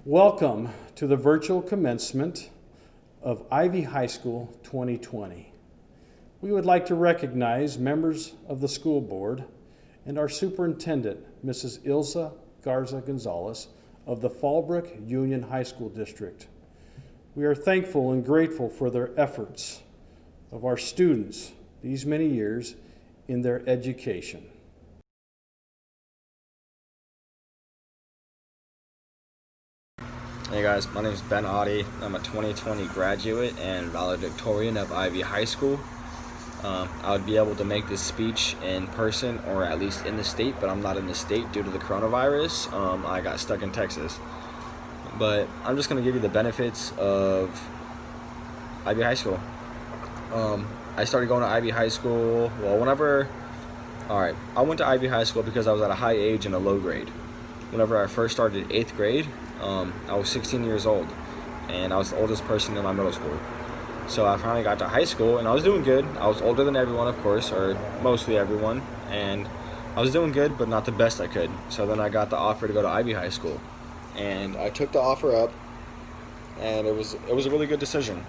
Welcome to the virtual commencement of Ivy High School 2020. We would like to recognize members of the school board and our superintendent, Mrs. Ilsa Garza-Gonzalez of the Fallbrook Union High School District. We are thankful and grateful for their efforts of our students these many years in their education. Hey guys, my name is Ben Audi. I'm a 2020 graduate and valedictorian of Ivy High School. I would be able to make this speech in person or at least in the state, but I'm not in the state due to the coronavirus. I got stuck in Texas. But I'm just going to give you the benefits of Ivy High School. I started going to Ivy High School, I went to Ivy High School because I was at a high age and a low grade. Whenever I first started 8th grade, I was 16 years old, and I was the oldest person in my middle school. So I finally got to high school, and I was doing good. I was older than everyone, of course, or mostly everyone, and I was doing good, but not the best I could. So then I got the offer to go to Ivy High School, and I took the offer up, and it was a really good decision.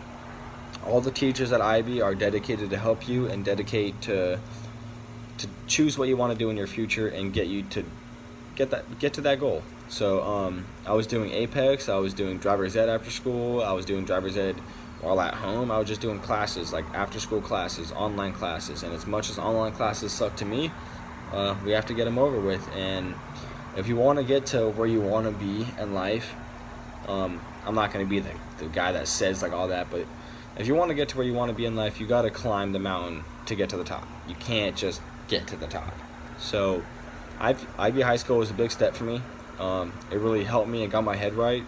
All the teachers at Ivy are dedicated to help you and dedicate to choose what you want to do in your future and get you to get to that goal. So I was doing Apex, I was doing driver's ed after school, I was doing driver's ed while at home. I was just doing classes, like after school classes, online classes, and as much as online classes suck to me, we have to get them over with. And if you want to get to where you want to be in life, I'm not going to be the guy that says like all that, but if you want to get to where you want to be in life, you got to climb the mountain to get to the top. You can't just get to the top. So Ivy High School was a big step for me. It really helped me and got my head right.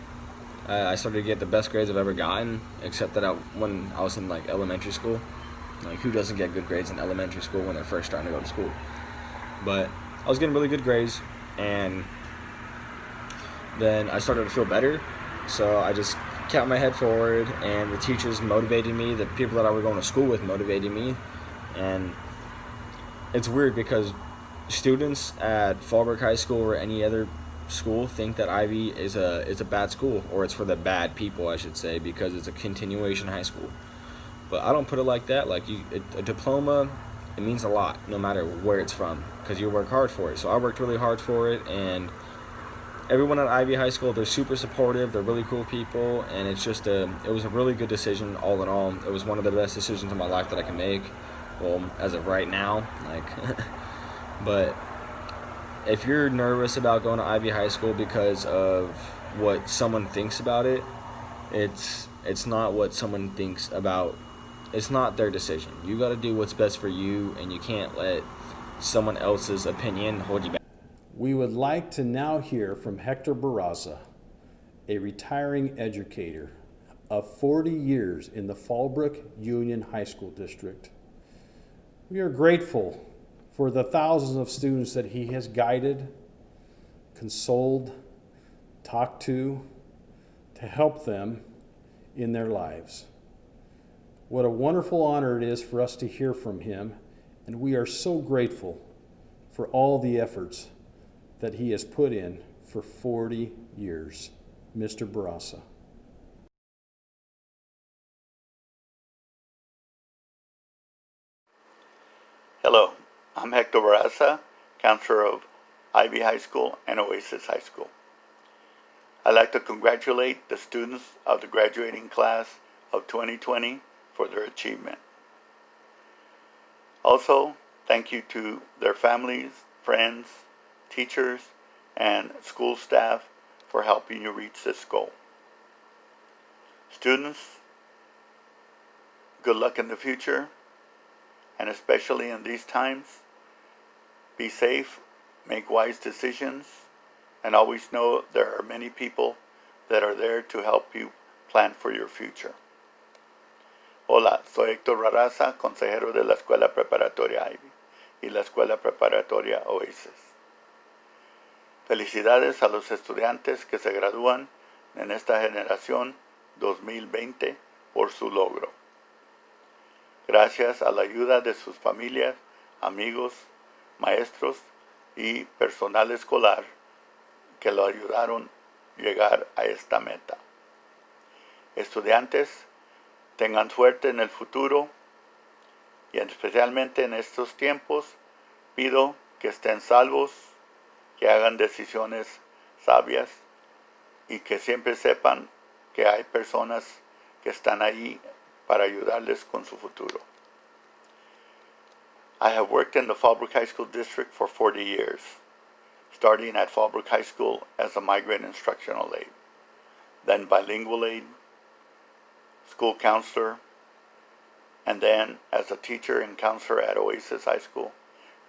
I started to get the best grades I've ever gotten, except that when I was in like elementary school. Like, who doesn't get good grades in elementary school when they're first starting to go to school? But I was getting really good grades, and then I started to feel better. So I just kept my head forward, and the teachers motivated me. The people that I was going to school with motivated me, and it's weird because students at Fallbrook High School or any other school think that Ivy is a bad school, or it's for the bad people, I should say, because it's a continuation high school. But I don't put it like that. Like, a diploma, it means a lot no matter where it's from, because you work hard for it. So I worked really hard for it, and everyone at Ivy High School, they're super supportive, they're really cool people, and it was a really good decision all in all. It was one of the best decisions in my life that I can make, well, as of right now, like. But if you're nervous about going to Ivy High School because of what someone thinks about it, it's not what someone thinks about. It's not their decision. You got to do what's best for you, and you can't let someone else's opinion hold you back. We would like to now hear from Hector Barraza, a retiring educator of 40 years in the Fallbrook Union High School District. We are grateful for the thousands of students that he has guided, consoled, talked to help them in their lives. What a wonderful honor it is for us to hear from him, and we are so grateful for all the efforts that he has put in for 40 years. Mr. Barraza. Hello, I'm Hector Barraza, counselor of Ivy High School and Oasis High School. I'd like to congratulate the students of the graduating class of 2020 for their achievement. Also, thank you to their families, friends, teachers, and school staff for helping you reach this goal. Students, good luck in the future, and especially in these times, be safe, make wise decisions, and always know there are many people that are there to help you plan for your future. Hola, soy Hector Barraza, consejero de la Escuela Preparatoria Ivy y la Escuela Preparatoria Oasis. Felicidades a los estudiantes que se gradúan en esta generación 2020 por su logro. Gracias a la ayuda de sus familias, amigos, maestros y personal escolar que lo ayudaron llegar a esta meta. Estudiantes, tengan suerte en el futuro y especialmente en estos tiempos pido que estén salvos, que hagan decisiones sabias y que siempre sepan que hay personas que están ahí para ayudarles con su futuro. I have worked in the Fallbrook High School District for 40 years, starting at Fallbrook High School as a migrant instructional aide, then bilingual aide, school counselor, and then as a teacher and counselor at Oasis High School,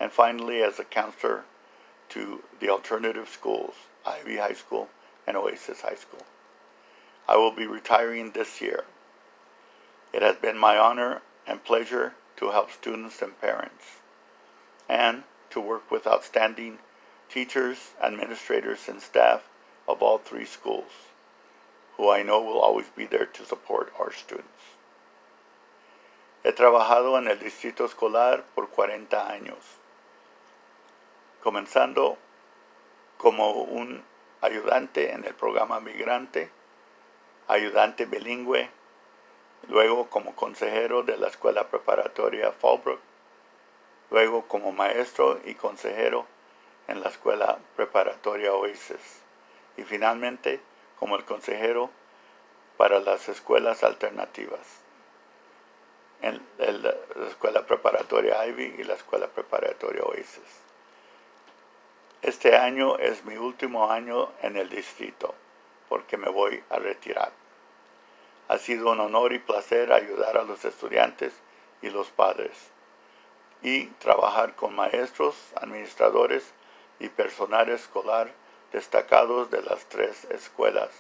and finally as a counselor to the alternative schools, Ivy High School and Oasis High School. I will be retiring this year. It has been my honor and pleasure to help students and parents, and to work with outstanding teachers, administrators, and staff of all three schools, who I know will always be there to support our students. He trabajado en el distrito escolar por 40 años, comenzando como un ayudante en el programa migrante, ayudante bilingüe, luego como consejero de la escuela preparatoria Fallbrook, luego como maestro y consejero en la escuela preparatoria Oasis, y finalmente como el consejero para las escuelas alternativas, en la escuela preparatoria Ivy y la escuela preparatoria Oasis. Este año es mi último año en el distrito, porque me voy a retirar. Ha sido un honor y placer ayudar a los estudiantes y los padres, y trabajar con maestros, administradores y personal escolar destacados de las tres escuelas,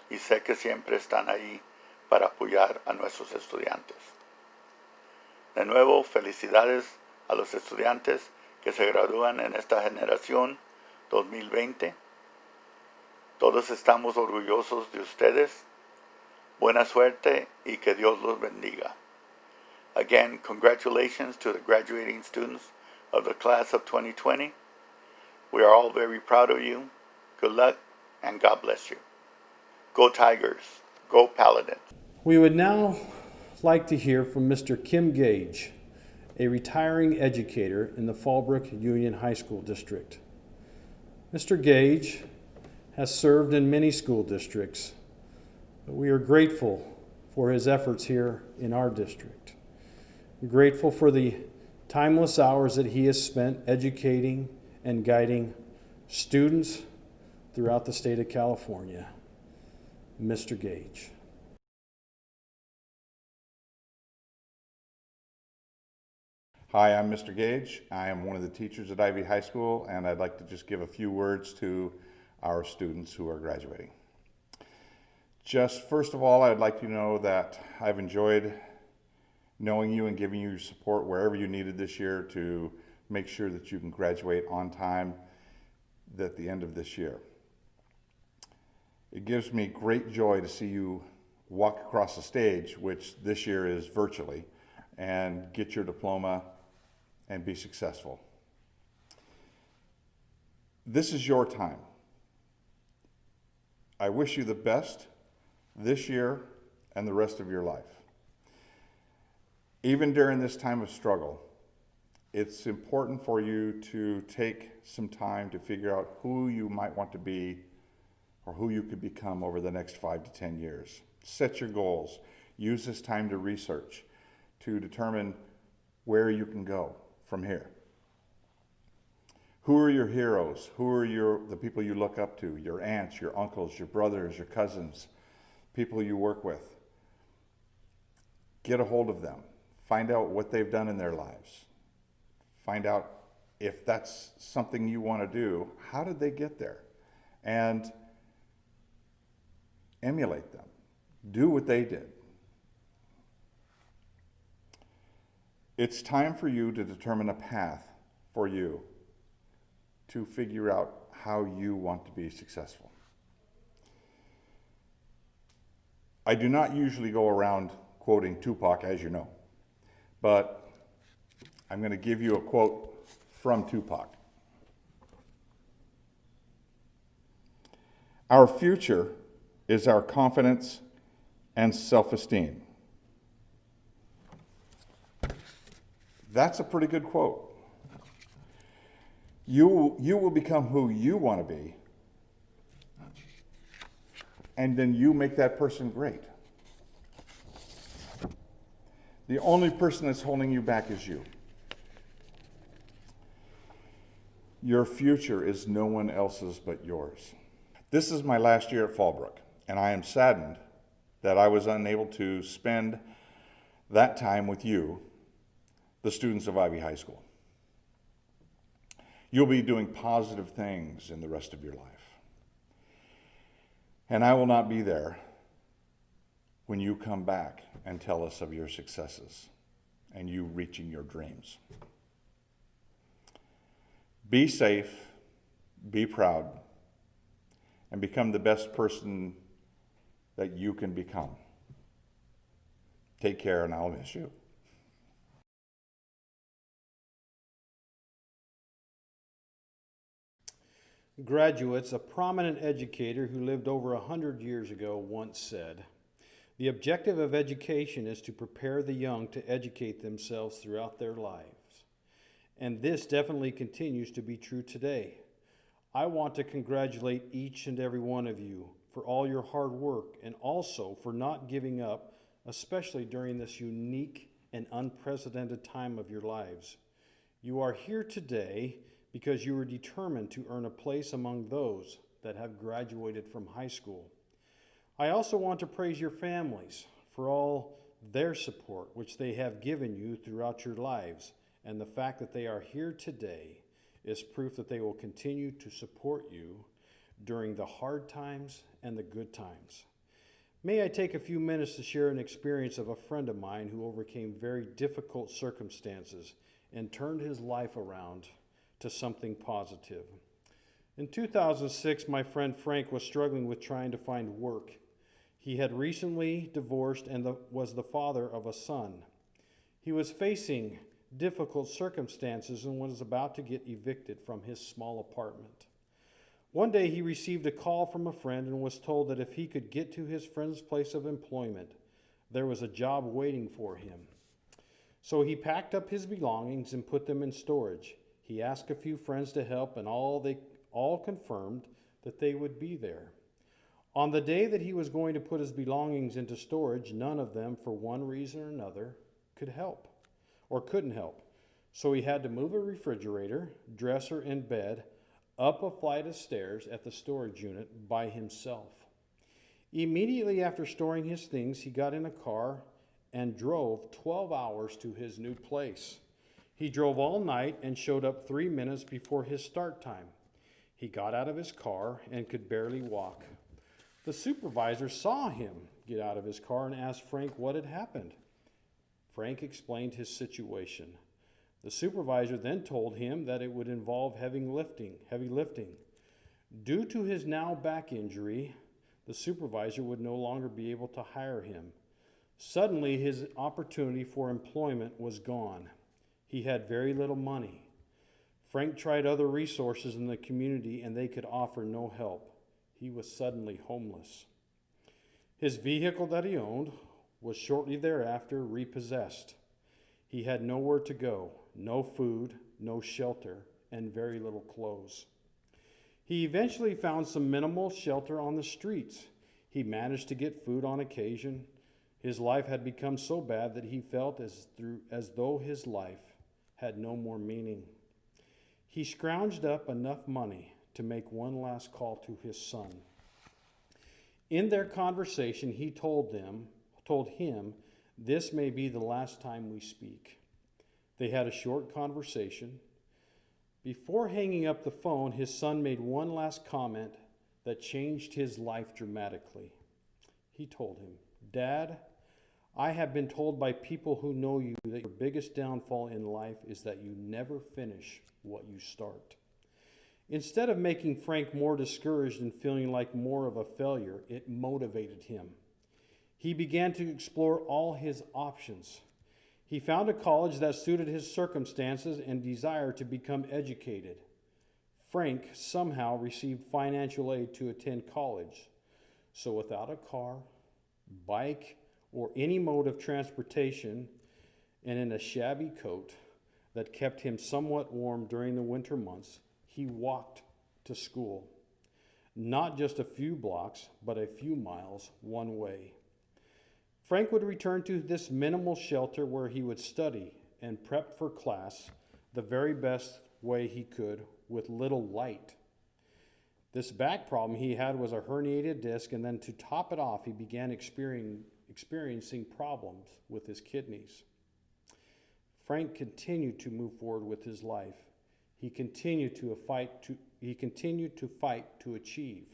y sé que siempre están ahí para apoyar a nuestros estudiantes. De nuevo, felicidades a los estudiantes que se gradúan en esta generación 2020. Todos estamos orgullosos de ustedes. Buena suerte y que Dios los bendiga. Again, congratulations to the graduating students of the class of 2020. We are all very proud of you. Good luck and God bless you. Go Tigers. Go Paladins. We would now like to hear from Mr. Kim Gage, a retiring educator in the Fallbrook Union High School District. Mr. Gage has served in many school districts, but we are grateful for his efforts here in our district. We're grateful for the timeless hours that he has spent educating and guiding students throughout the state of California. Mr. Gage. Hi, I'm Mr. Gage. I am one of the teachers at Ivy High School, and I'd like to just give a few words to our students who are graduating. Just first of all, I'd like you to know that I've enjoyed knowing you and giving you support wherever you needed this year to make sure that you can graduate on time at the end of this year. It gives me great joy to see you walk across the stage, which this year is virtually, and get your diploma and be successful. This is your time. I wish you the best this year and the rest of your life. Even during this time of struggle, it's important for you to take some time to figure out who you might want to be or who you could become over the next 5 to 10 years. Set your goals. Use this time to research, to determine where you can go from here. Who are your heroes? Who are the people you look up to? Your aunts, your uncles, your brothers, your cousins, people you work with. Get a hold of them. Find out what they've done in their lives. Find out if that's something you want to do. How did they get there? And emulate them. Do what they did. It's time for you to determine a path for you to figure out how you want to be successful. I do not usually go around quoting Tupac, as you know, but I'm going to give you a quote from Tupac. Our future is our confidence and self-esteem. That's a pretty good quote. You will become who you want to be, and then you make that person great. The only person that's holding you back is you. Your future is no one else's but yours. This is my last year at Fallbrook, and I am saddened that I was unable to spend that time with you, the students of Ivy High School. You'll be doing positive things in the rest of your life. And I will not be there when you come back and tell us of your successes and you reaching your dreams. Be safe, be proud, and become the best person that you can become. Take care, and I'll miss you. Graduates, a prominent educator who lived over 100 years ago once said, "The objective of education is to prepare the young to educate themselves throughout their lives." And this definitely continues to be true today. I want to congratulate each and every one of you for all your hard work and also for not giving up, especially during this unique and unprecedented time of your lives. You are here today because you were determined to earn a place among those that have graduated from high school. I also want to praise your families for all their support which they have given you throughout your lives, and the fact that they are here today is proof that they will continue to support you during the hard times and the good times. May I take a few minutes to share an experience of a friend of mine who overcame very difficult circumstances and turned his life around to something positive. In 2006, my friend Frank was struggling with trying to find work. He had recently divorced and was the father of a son. He was facing difficult circumstances and was about to get evicted from his small apartment. One day he received a call from a friend and was told that if he could get to his friend's place of employment, there was a job waiting for him. So he packed up his belongings and put them in storage. He asked a few friends to help, and they all confirmed that they would be there. On the day that he was going to put his belongings into storage, none of them, for one reason or another, could help or couldn't help. So he had to move a refrigerator, dresser, and bed up a flight of stairs at the storage unit by himself. Immediately after storing his things, he got in a car and drove 12 hours to his new place. He drove all night and showed up 3 minutes before his start time. He got out of his car and could barely walk. The supervisor saw him get out of his car and asked Frank what had happened. Frank explained his situation. The supervisor then told him that it would involve heavy lifting. Due to his now back injury, the supervisor would no longer be able to hire him. Suddenly, his opportunity for employment was gone. He had very little money. Frank tried other resources in the community and they could offer no help. He was suddenly homeless. His vehicle that he owned was shortly thereafter repossessed. He had nowhere to go, no food, no shelter, and very little clothes. He eventually found some minimal shelter on the streets. He managed to get food on occasion. His life had become so bad that he felt as though his life had no more meaning. He scrounged up enough money to make one last call to his son. In their conversation, he told him, "This may be the last time we speak." They had a short conversation. Before hanging up the phone, his son made one last comment that changed his life dramatically. He told him, "Dad, I have been told by people who know you that your biggest downfall in life is that you never finish what you start." Instead of making Frank more discouraged and feeling like more of a failure, it motivated him. He began to explore all his options. He found a college that suited his circumstances and desire to become educated. Frank somehow received financial aid to attend college. So without a car, bike, or any mode of transportation, and in a shabby coat that kept him somewhat warm during the winter months, he walked to school. Not just a few blocks, but a few miles one way. Frank would return to this minimal shelter where he would study and prep for class the very best way he could with little light. This back problem he had was a herniated disc, and then to top it off, he began experiencing problems with his kidneys. Frank continued to move forward with his life. He continued to fight to achieve.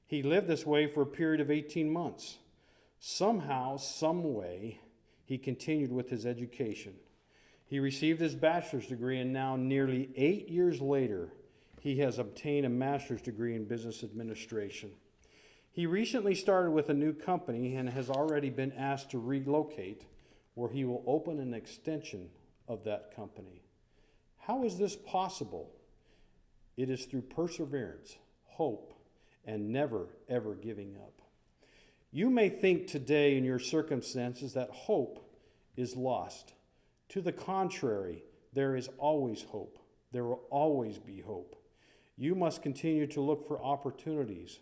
He lived this way for a period of 18 months. Somehow, some way, he continued with his education. He received his bachelor's degree, and now, nearly 8 years later, he has obtained a master's degree in business administration. He recently started with a new company and has already been asked to relocate, where he will open an extension of that company. How is this possible? It is through perseverance, hope, and never, ever giving up. You may think today in your circumstances that hope is lost. To the contrary, there is always hope. There will always be hope. You must continue to look for opportunities,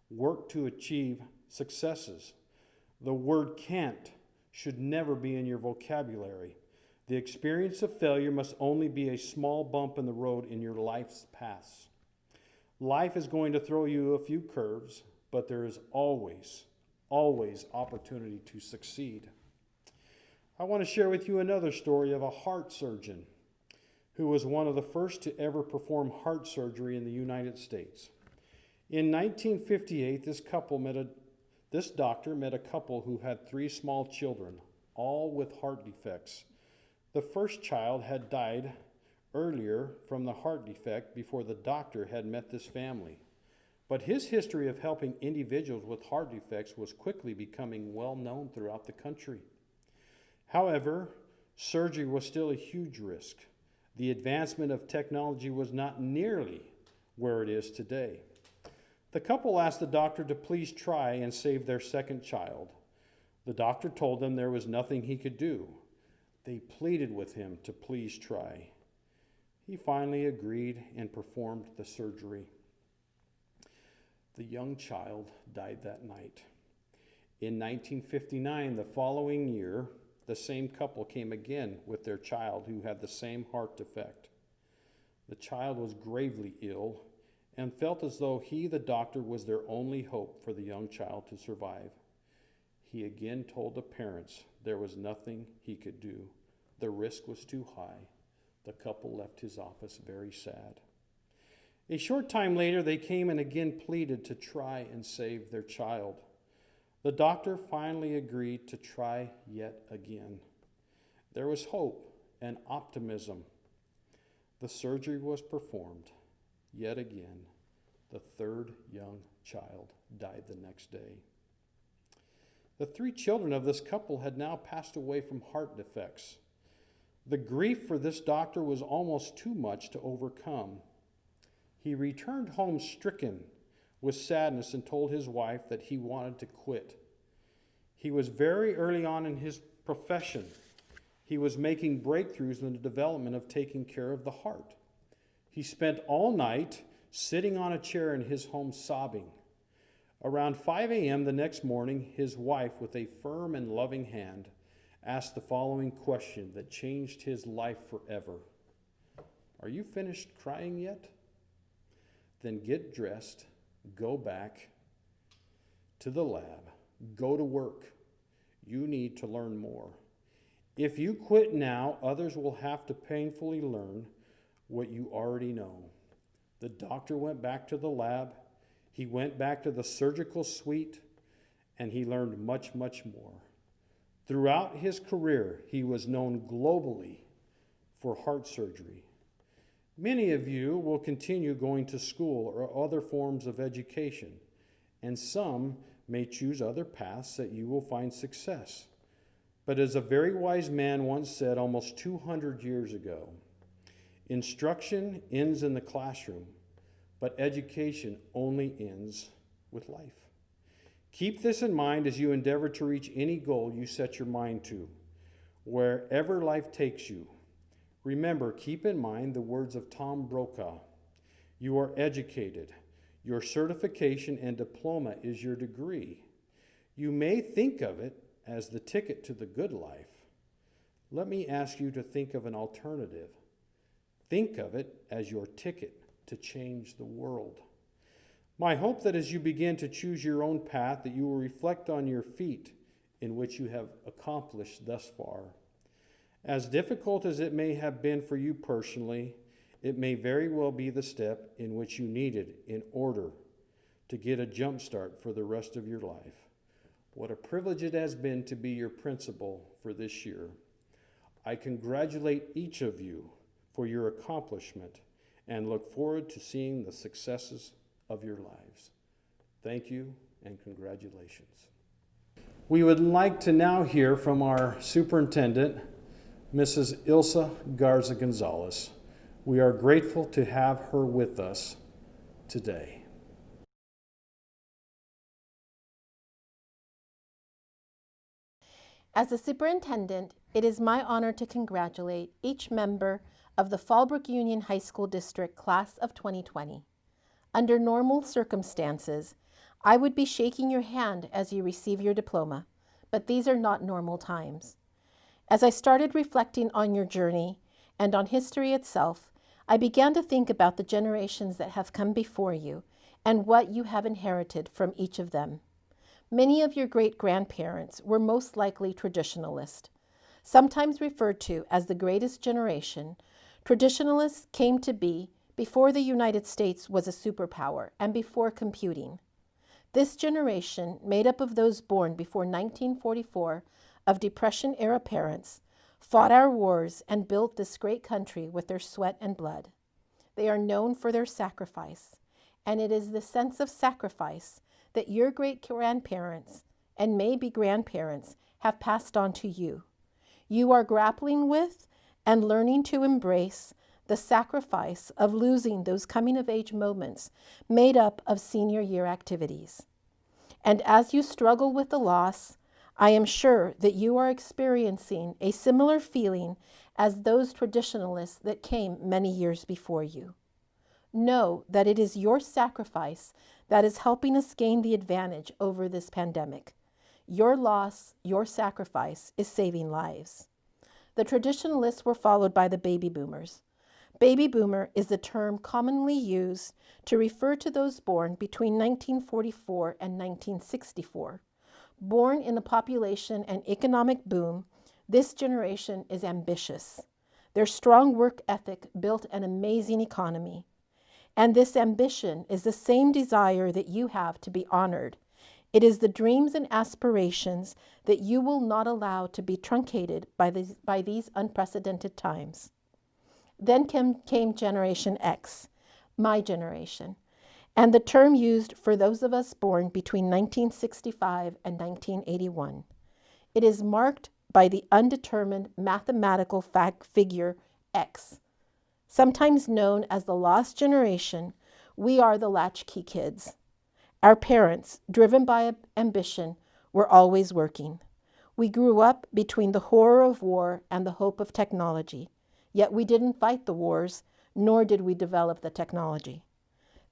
work to achieve successes. The word can't should never be in your vocabulary. The experience of failure must only be a small bump in the road in your life's paths. Life is going to throw you a few curves, but there is always opportunity to succeed. I want to share with you another story of a heart surgeon who was one of the first to ever perform heart surgery in the United States. In 1958, this doctor met a couple who had 3 small children, all with heart defects. The first child had died earlier from the heart defect before the doctor had met this family. But his history of helping individuals with heart defects was quickly becoming well known throughout the country. However, surgery was still a huge risk. The advancement of technology was not nearly where it is today. The couple asked the doctor to please try and save their second child. The doctor told them there was nothing he could do. They pleaded with him to please try. He finally agreed and performed the surgery. The young child died that night. In 1959, the following year, the same couple came again with their child who had the same heart defect. The child was gravely ill and felt as though he, the doctor, was their only hope for the young child to survive. He again told the parents there was nothing he could do. The risk was too high. The couple left his office very sad. A short time later, they came and again pleaded to try and save their child. The doctor finally agreed to try yet again. There was hope and optimism. The surgery was performed. Yet again, the third young child died the next day. The 3 children of this couple had now passed away from heart defects. The grief for this doctor was almost too much to overcome. He returned home stricken with sadness and told his wife that he wanted to quit. He was very early on in his profession. He was making breakthroughs in the development of taking care of the heart. He spent all night sitting on a chair in his home sobbing. Around 5 a.m. the next morning, his wife, with a firm and loving hand, asked the following question that changed his life forever. "Are you finished crying yet? Then get dressed, go back to the lab, go to work. You need to learn more. If you quit now, others will have to painfully learn what you already know." The doctor went back to the lab. He went back to the surgical suite, and he learned much, much more. Throughout his career, he was known globally for heart surgery. Many of you will continue going to school or other forms of education, and some may choose other paths that you will find success. But as a very wise man once said almost 200 years ago, Instruction ends in the classroom, but education only ends with life. Keep this in mind as you endeavor to reach any goal you set your mind to, wherever life takes you. Remember, keep in mind the words of Tom Brokaw. You are educated. Your certification and diploma is your degree. You may think of it as the ticket to the good life. Let me ask you to think of an alternative. Think of it as your ticket to change the world. My hope that as you begin to choose your own path, that you will reflect on your feat in which you have accomplished thus far. As difficult as it may have been for you personally, it may very well be the step in which you needed in order to get a jump start for the rest of your life. What a privilege it has been to be your principal for this year. I congratulate each of you for your accomplishment and look forward to seeing the successes of your lives. Thank you and congratulations. We would like to now hear from our superintendent, Mrs. Ilsa Garza-Gonzalez. We are grateful to have her with us today. As the superintendent, it is my honor to congratulate each member of the Fallbrook Union High School District Class of 2020. Under normal circumstances, I would be shaking your hand as you receive your diploma, but these are not normal times. As I started reflecting on your journey and on history itself, I began to think about the generations that have come before you and what you have inherited from each of them. Many of your great-grandparents were most likely traditionalist. Sometimes referred to as the greatest generation, traditionalists came to be before the United States was a superpower and before computing. This generation, made up of those born before 1944 of Depression-era parents, fought our wars and built this great country with their sweat and blood. They are known for their sacrifice, and it is the sense of sacrifice that your great-grandparents and maybe grandparents have passed on to you. You are grappling with and learning to embrace the sacrifice of losing those coming-of-age moments made up of senior year activities. And as you struggle with the loss, I am sure that you are experiencing a similar feeling as those traditionalists that came many years before you. Know that it is your sacrifice that is helping us gain the advantage over this pandemic. Your loss, your sacrifice is saving lives. The traditionalists were followed by the baby boomers. Baby boomer is the term commonly used to refer to those born between 1944 and 1964. Born in a population and economic boom, this generation is ambitious. Their strong work ethic built an amazing economy. And this ambition is the same desire that you have to be honored. It is the dreams and aspirations that you will not allow to be truncated by these unprecedented times. Then came Generation X, my generation, and the term used for those of us born between 1965 and 1981. It is marked by the undetermined mathematical figure X. Sometimes known as the lost generation, we are the latchkey kids. Our parents, driven by ambition, were always working. We grew up between the horror of war and the hope of technology, yet we didn't fight the wars, nor did we develop the technology.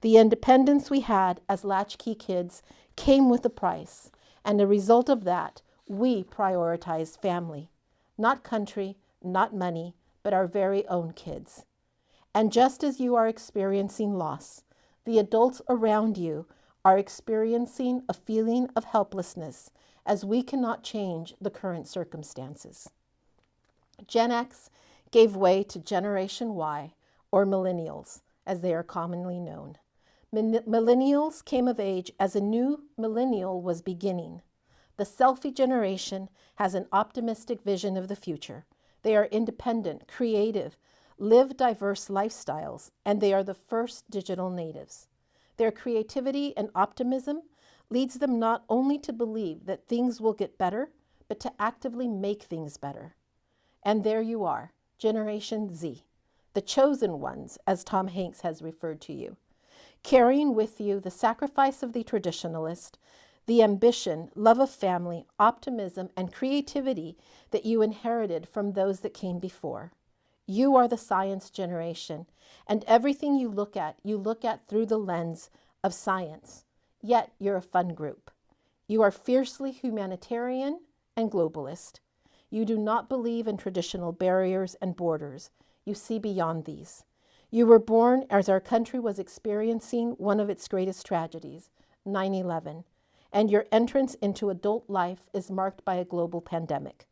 The independence we had as latchkey kids came with a price, and the result of that, we prioritized family, not country, not money, but our very own kids. And just as you are experiencing loss, the adults around you are experiencing a feeling of helplessness as we cannot change the current circumstances. Gen X gave way to Generation Y, or millennials, as they are commonly known. Millennials came of age as a new millennial was beginning. The selfie generation has an optimistic vision of the future. They are independent, creative, live diverse lifestyles, and they are the first digital natives. Their creativity and optimism leads them not only to believe that things will get better, but to actively make things better. And there you are, Generation Z, the chosen ones, as Tom Hanks has referred to you, carrying with you the sacrifice of the traditionalist, the ambition, love of family, optimism, and creativity that you inherited from those that came before. You are the science generation, and everything you look at through the lens of science. Yet you're a fun group. You are fiercely humanitarian and globalist. You do not believe in traditional barriers and borders. You see beyond these. You were born as our country was experiencing one of its greatest tragedies, 9/11, and your entrance into adult life is marked by a global pandemic.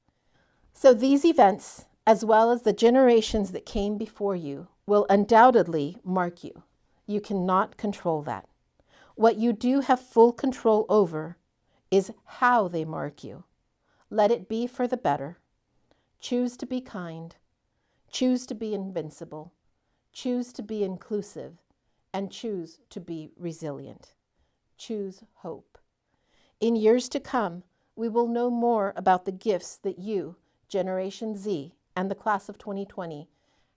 So these events, as well as the generations that came before you, will undoubtedly mark you. You cannot control that. What you do have full control over is how they mark you. Let it be for the better. Choose to be kind. Choose to be invincible. Choose to be inclusive. And choose to be resilient. Choose hope. In years to come, we will know more about the gifts that you, Generation Z, and the class of 2020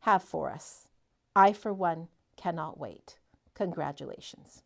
have for us. I, for one, cannot wait. Congratulations.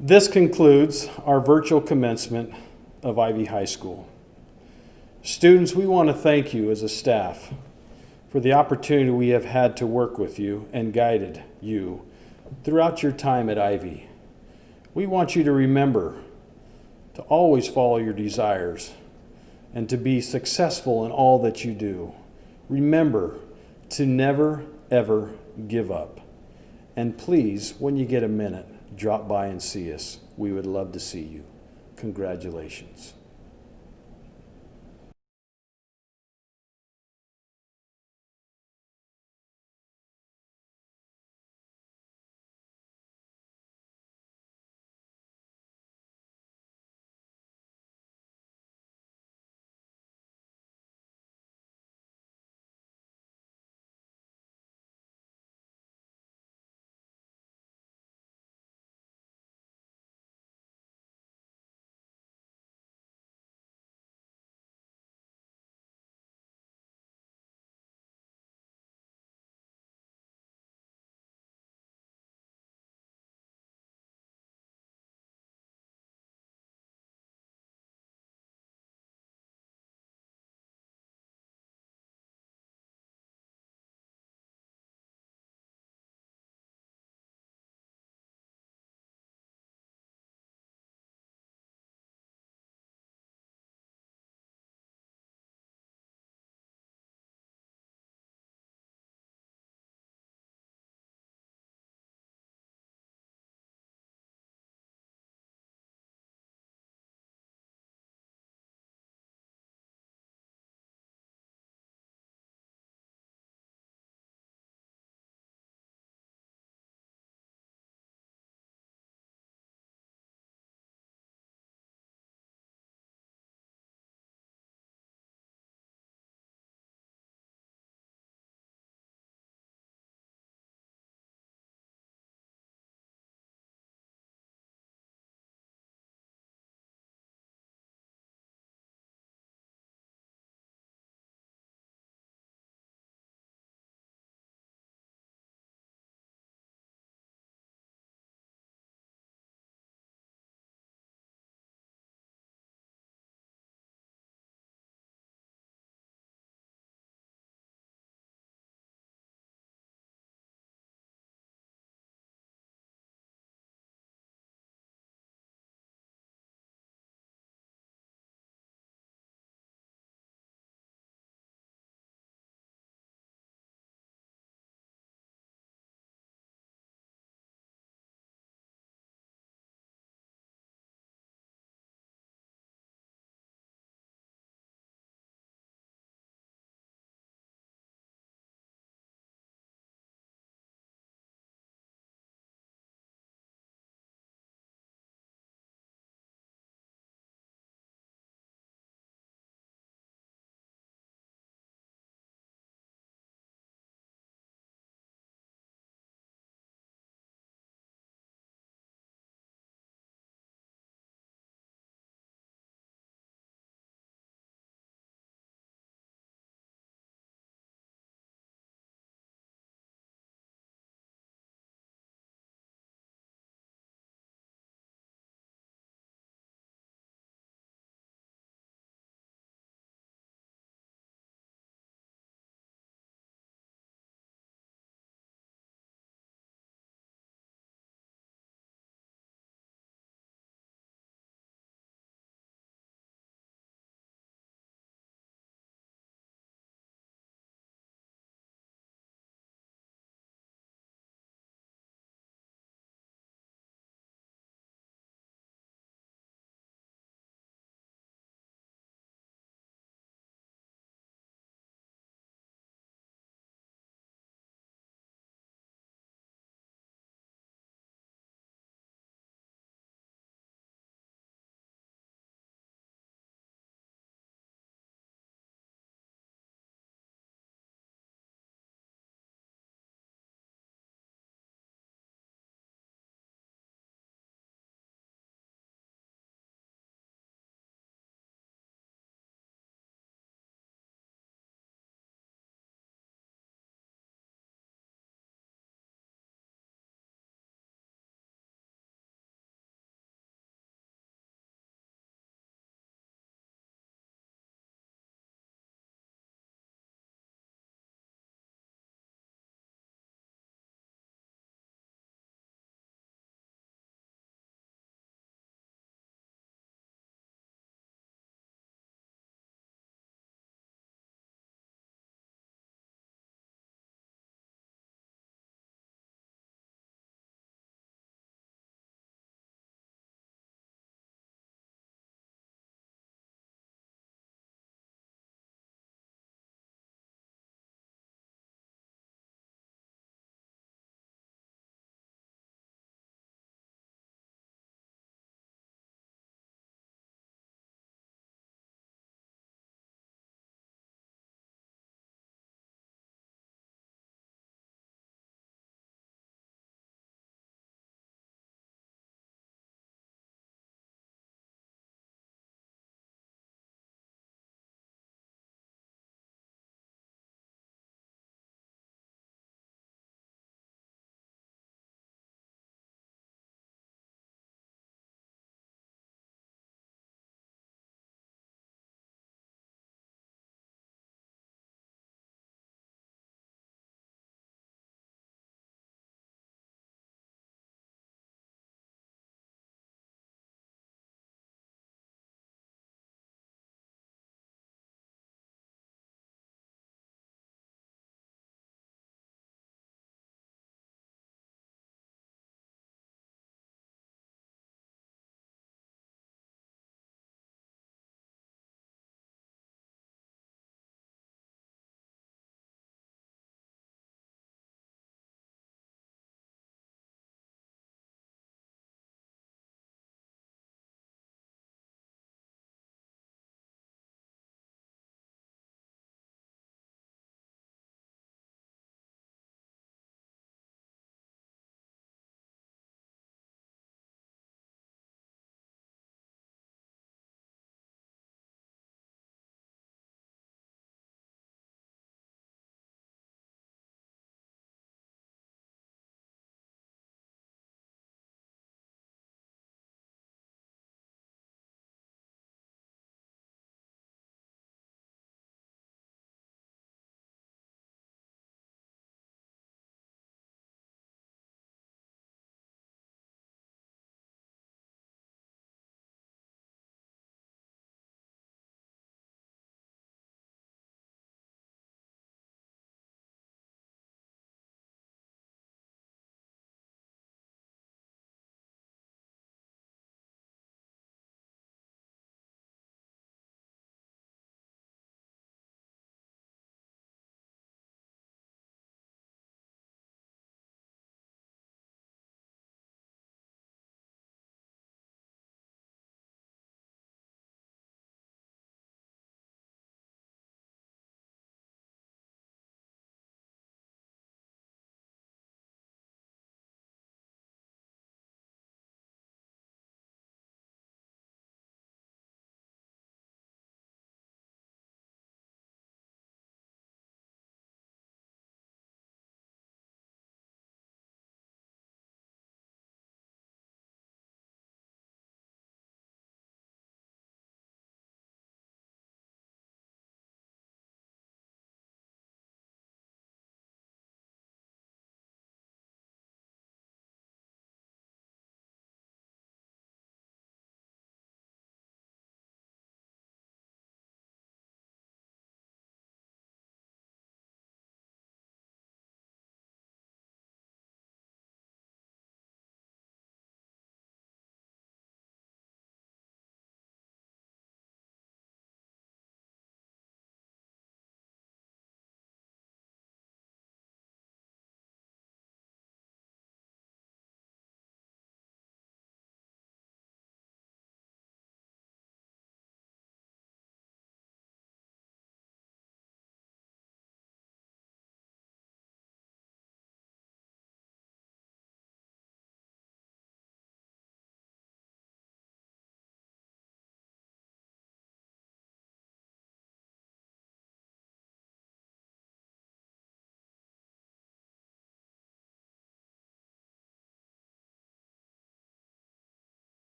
This concludes our virtual commencement of Ivy High School. Students, we want to thank you as a staff for the opportunity we have had to work with you and guided you throughout your time at Ivy. We want you to remember to always follow your desires and to be successful in all that you do. Remember to never, ever give up. And please, when you get a minute, drop by and see us. We would love to see you. Congratulations.